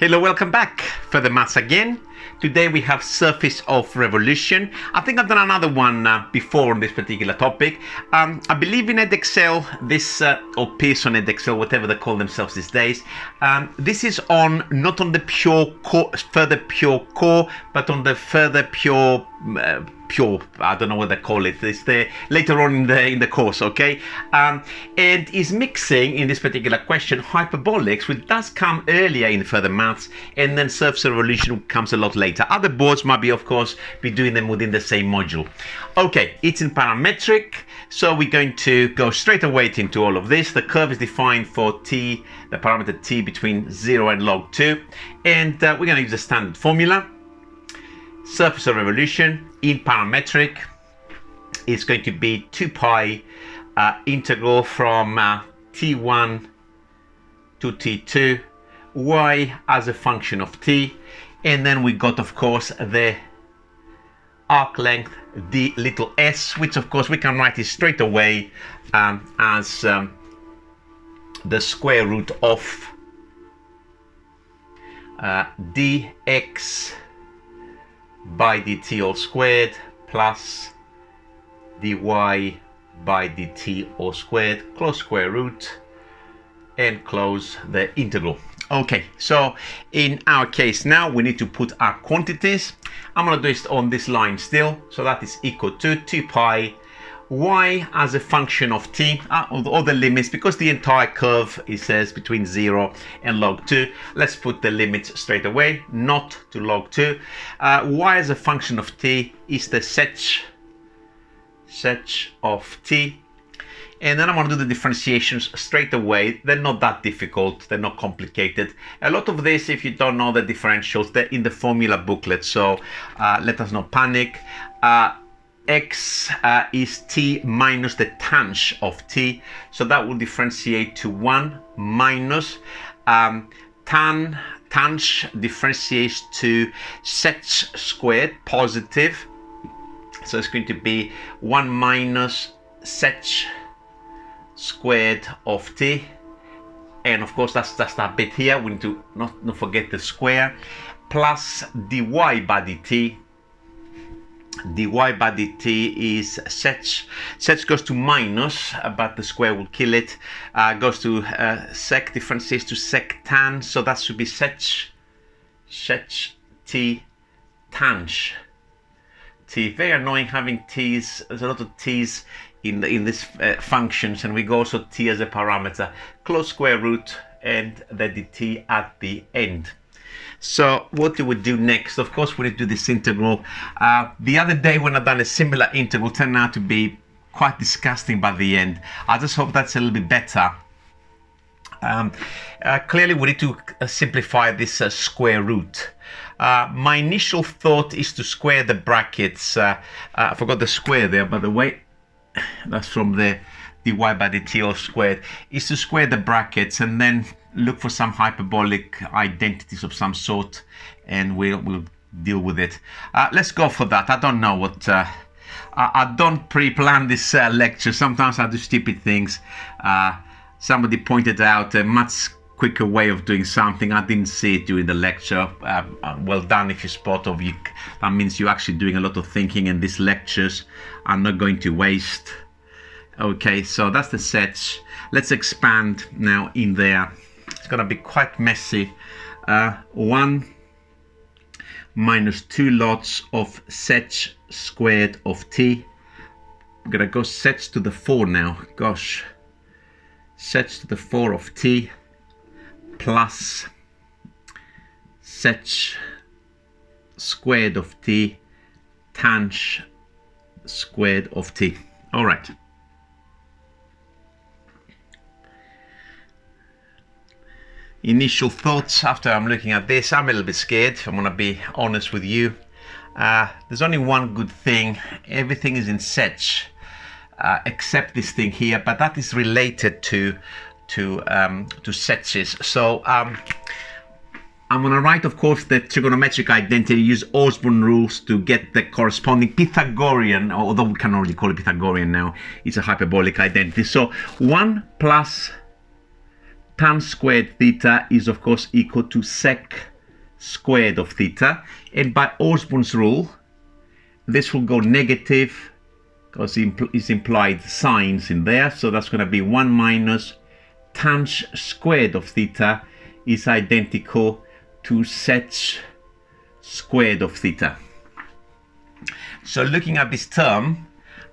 Hello, welcome back for the maths again. Today we have surface of revolution. I think I've done another one before on this particular topic. I believe in Edexcel, this or Pearson Edexcel, whatever they call themselves these days. This is on not on the pure core, further pure core, but on the further pure. I don't know what they call it. It's the later on in the course, okay? And is mixing in this particular question hyperbolics, which does come earlier in further maths, and then surface revolution comes a lot later. Other boards might be, of course, be doing them within the same module. Okay, it's in parametric, so we're going to go straight away into all of this. The curve is defined for t, the parameter t between 0 and log 2, and we're going to use the standard formula. Surface of revolution in parametric is going to be 2 pi integral from t1 to t2 y as a function of t, and then we got, of course, the arc length d little s, which of course we can write it straight away as the square root of dx by dt all squared plus dy by dt all squared, close square root and close the integral. Okay, so in our case now we need to put our quantities. I'm going to do it on this line still, so that is equal to 2 pi y as a function of t, all the limits, because the entire curve, it says between 0 and log 2. Let's put the limits straight away, not to log 2. Y as a function of t is the sech of t. And then I'm going to do the differentiations straight away. They're not that difficult. They're not complicated. A lot of this, if you don't know the differentials, they're in the formula booklet. So let us not panic. X is t minus the tanh of t, so that will differentiate to 1 minus tanh differentiates to sech squared positive, so it's going to be 1 minus sech squared of t, and of course that's that bit here. We need to not forget the square, plus dy by dt. Dy by dt is sech goes to minus, but the square will kill it, goes to sec, differentiates to sec tan, so that should be sech t tanh t. Very annoying having t's. There's a lot of t's in this functions, and we go also t as a parameter, close square root and the dt at the end. So what do we do next? Of course, we need to do this integral. The other day when I've done a similar integral, turned out to be quite disgusting by the end. I just hope that's a little bit better. Clearly, we need to simplify this square root. My initial thought is to square the brackets. I forgot the square there, by the way. That's from the dy by dt all squared, is to square the brackets and then look for some hyperbolic identities of some sort, and we'll deal with it. Let's go for that. I don't know what I don't pre-plan this lecture. Sometimes I do stupid things. Somebody pointed out a much quicker way of doing something. I didn't see it during the lecture. Well done if you spot of you. That means you're actually doing a lot of thinking, and these lectures are not going to waste. Okay, so that's the sech. Let's expand now in there. It's going to be quite messy. 1 minus 2 lots of sech squared of t. I'm going to go sech to the 4 now. Gosh. Sech to the 4 of t plus sech squared of t tanh squared of t. All right. Initial thoughts after I'm looking at this, I'm a little bit scared. I'm going to be honest with you. There's only one good thing. Everything is in sech except this thing here, but that is related to sechs. So I'm going to write, of course, the trigonometric identity, use Osborne rules to get the corresponding Pythagorean, although we can already call it Pythagorean now. It's a hyperbolic identity. So 1 plus tan squared theta is of course equal to sec squared of theta. And by Osborne's rule, this will go negative because it's implied signs in there. So that's going to be 1 minus tan squared of theta is identical to sec squared of theta. So looking at this term,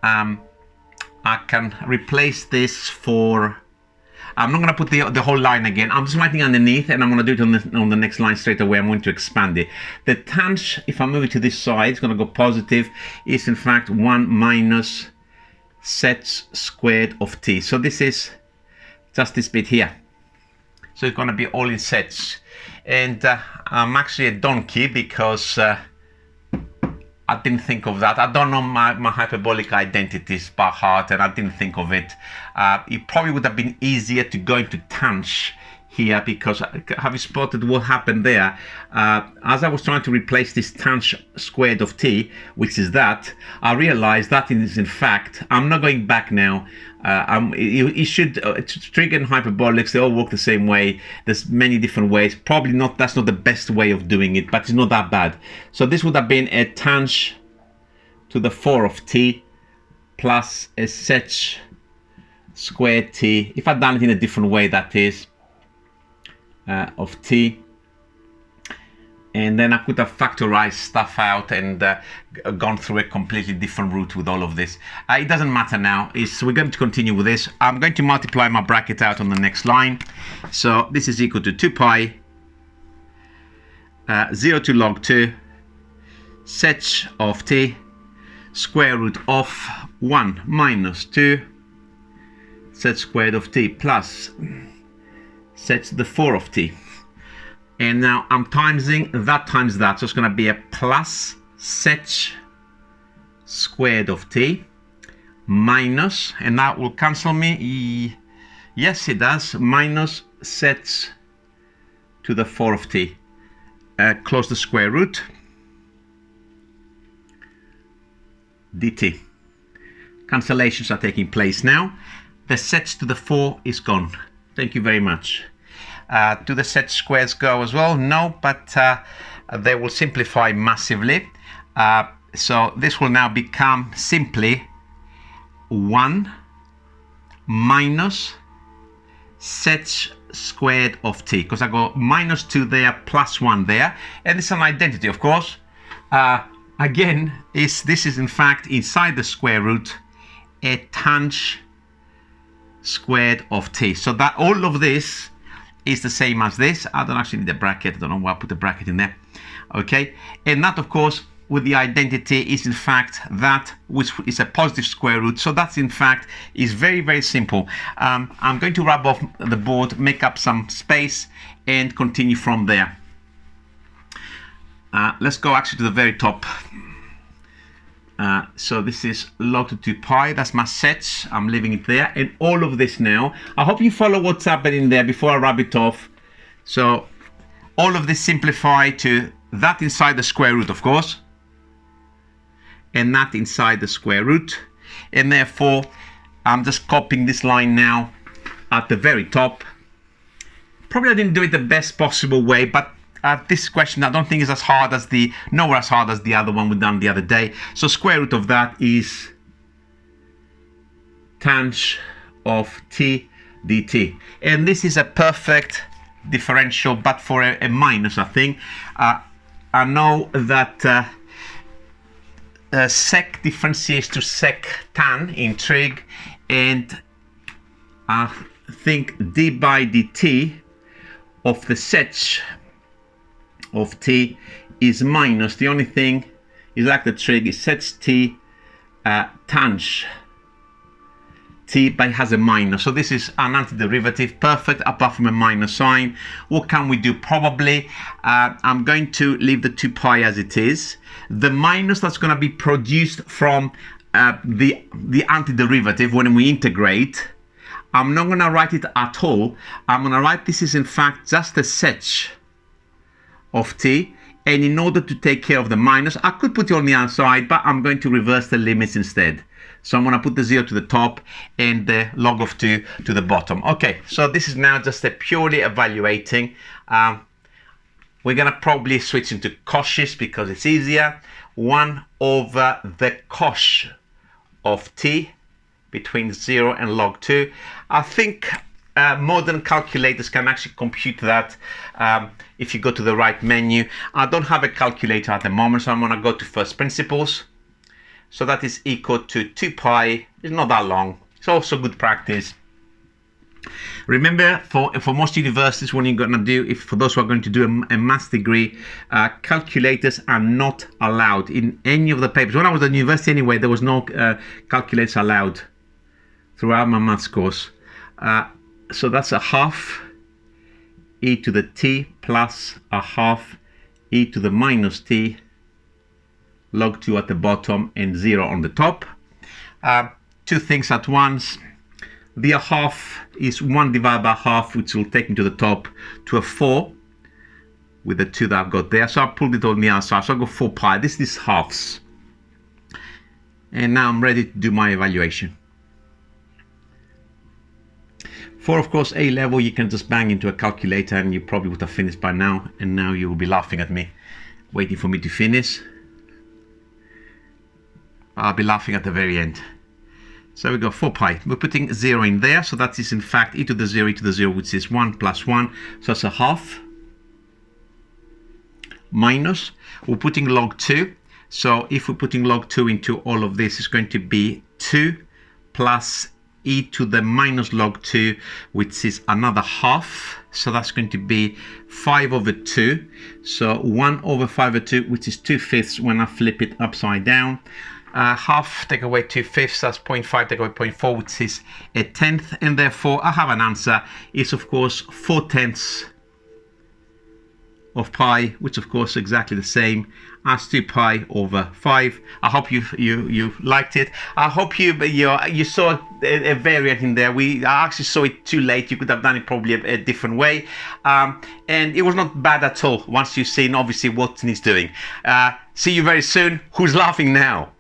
I can replace this for, I'm not going to put the whole line again. I'm just writing underneath, and I'm going to do it on the next line straight away. I'm going to expand it. The tan, if I move it to this side, it's going to go positive, is in fact 1 minus sec squared of t. So this is just this bit here. So it's going to be all in sets. And I'm actually a donkey because I didn't think of that. I don't know my hyperbolic identities by heart, and I didn't think of it. It probably would have been easier to go into tan here, because have you spotted what happened there? As I was trying to replace this tan squared of t, which is that, I realized that is in fact, I'm not going back now. It should, trig and hyperbolics, they all work the same way. There's many different ways. Probably not, that's not the best way of doing it, but it's not that bad. So this would have been a tan to the 4 of t plus a sec squared t. If I'd done it in a different way, that is, of t. And then I could have factorized stuff out and gone through a completely different route with all of this. It doesn't matter now. We're going to continue with this. I'm going to multiply my bracket out on the next line. So this is equal to 2 pi 0 to log 2 sec of t square root of 1 minus 2 sec squared of t plus sec to the 4 of t. And now I'm timesing that times that, so it's going to be a plus sec squared of t minus, and that will cancel me, yes it does, minus sec to the 4 of t. Close the square root, dt. Cancellations are taking place now. The sec to the 4 is gone. Thank you very much. Do the set squares go as well? No, but they will simplify massively. So this will now become simply 1 minus sec squared of t, because I got minus 2 there plus 1 there, and it's an identity, of course. Again, this is in fact inside the square root a tan squared of t. So that all of this is the same as this. I don't actually need a bracket. I don't know why I put a bracket in there. Okay, and that of course with the identity is in fact that which is a positive square root. So that's in fact is very, very simple. I'm going to rub off the board, make up some space, and continue from there. Let's go actually to the very top. So this is log to 2 pi, that's my sets, I'm leaving it there, and all of this now, I hope you follow what's happening there before I rub it off. So all of this simplify to that inside the square root, of course, and that inside the square root, and therefore I'm just copying this line now at the very top. Probably I didn't do it the best possible way, but this question I don't think is as hard as nowhere as hard as the other one we done the other day. So square root of that is tan of t dt, and this is a perfect differential, but for a minus, I think. I know that sec differentiates to sec tan in trig, and I think d by dt of the sec of t is minus. The only thing is like the trig, is sec t tan t, but it has a minus. So this is an antiderivative, perfect apart from a minus sign. What can we do? Probably I'm going to leave the 2 pi as it is. The minus that's going to be produced from the antiderivative when we integrate, I'm not going to write it at all. I'm going to write this is in fact just a sec of t, and in order to take care of the minus, I could put it on the outside, but I'm going to reverse the limits instead. So I'm going to put the 0 to the top and the log of 2 to the bottom. Okay, so this is now just a purely evaluating. We're going to probably switch into cautious because it's easier. 1 over the cosh of t between 0 and log 2. I think modern calculators can actually compute that if you go to the right menu. I don't have a calculator at the moment, so I'm going to go to first principles. So that is equal to 2 pi. It's not that long. It's also good practice. Remember, for most universities, what you're going to do, for those who are going to do a maths degree, calculators are not allowed in any of the papers. When I was at university anyway, there was no calculators allowed throughout my maths course. So that's a half e to the t plus a half e to the minus t log 2 at the bottom and 0 on the top. Two things at once. The half is 1 divided by half, which will take me to the top to a 4 with the 2 that I've got there. So I pulled it on the other side. So I go 4 pi. This is halves. And now I'm ready to do my evaluation. For, of course, A level, you can just bang into a calculator and you probably would have finished by now. And now you will be laughing at me, waiting for me to finish. I'll be laughing at the very end. So we go 4 pi. We're putting 0 in there. So that is in fact e to the 0, which is 1 plus 1. So that's a half. Minus. We're putting log 2. So if we're putting log 2 into all of this, it's going to be 2 plus e to the minus log 2, which is another half. So that's going to be 5 over 2. So 1 over 5 over 2, which is 2/5 when I flip it upside down. Half take away 2/5, that's 0.5 take away 0.4, which is 1/10, and therefore I have an answer. It's of course 4/10 of pi, which of course is exactly the same as 2 pi over 5. I hope you liked it. I hope you saw a variant in there. I actually saw it too late. You could have done it probably a different way, and it was not bad at all once you've seen obviously what he's doing. See you very soon. Who's laughing now?